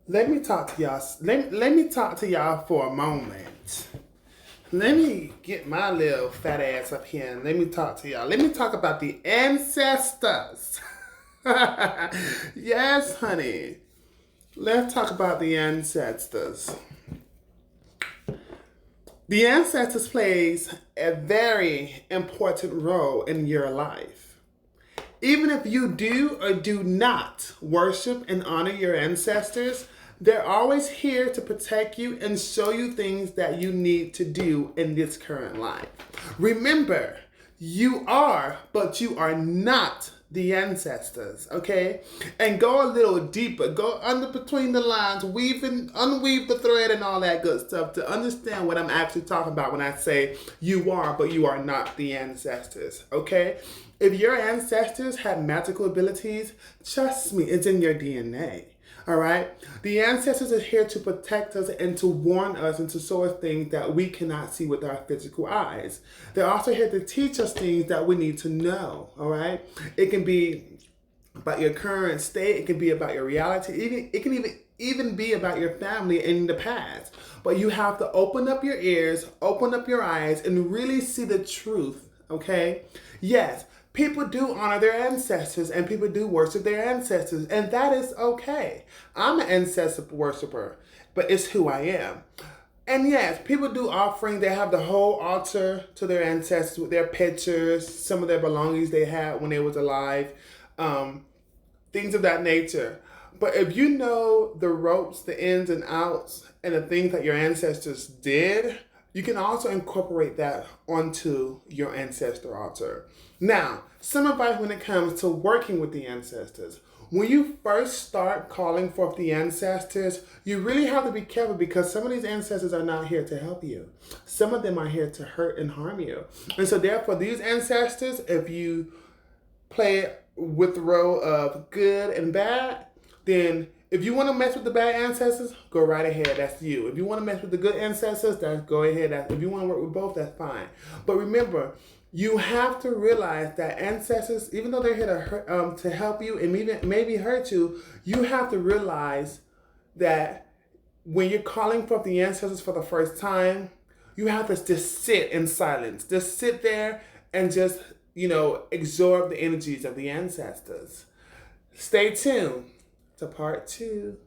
Let me talk to y'all. Let me talk to y'all for a moment. Let me get my little fat ass up here and let me talk to y'all. Let me talk about the ancestors. Yes, honey. Let's talk about the ancestors. The ancestors plays a very important role in your life. Even if you do or do not worship and honor your ancestors, they're always here to protect you and show you things that you need to do in this current life. Remember, you are, but you are not the ancestors, okay? And go a little deeper. Go under between the lines, unweave the thread and all that good stuff to understand what I'm actually talking about when I say you are, but you are not the ancestors, okay? If your ancestors had magical abilities, trust me, it's in your DNA. All right? The ancestors are here to protect us and to warn us and to show us things that we cannot see with our physical eyes. They're also here to teach us things that we need to know. All right? It can be about your current state, it can be about your reality, it can even be about your family in the past. But you have to open up your ears, open up your eyes, and really see the truth, okay? Yes, people do honor their ancestors and people do worship their ancestors, and that is okay. I'm an ancestor worshiper, but it's who I am. And yes, people do offering. They have the whole altar to their ancestors with their pictures, some of their belongings they had when they was alive, um, things of that nature. But if you know the ropes, the ins and outs, and the things that your ancestors did, you can also incorporate that onto your ancestor altar. Now, some advice when it comes to working with the ancestors. When you first start calling forth the ancestors, you really have to be careful because some of these ancestors are not here to help you. Some of them are here to hurt and harm you. And so, therefore, these ancestors, if you play with the role of good and bad, then if you want to mess with the bad ancestors, go right ahead. That's you. If you want to mess with the good ancestors, that's go ahead. If you want to work with both, that's fine. But remember, you have to realize that ancestors, even though they're here to to help you and maybe hurt you, you have to realize that when you're calling for the ancestors for the first time, you have to just sit in silence. Just sit there and just, absorb the energies of the ancestors. Stay tuned to part two.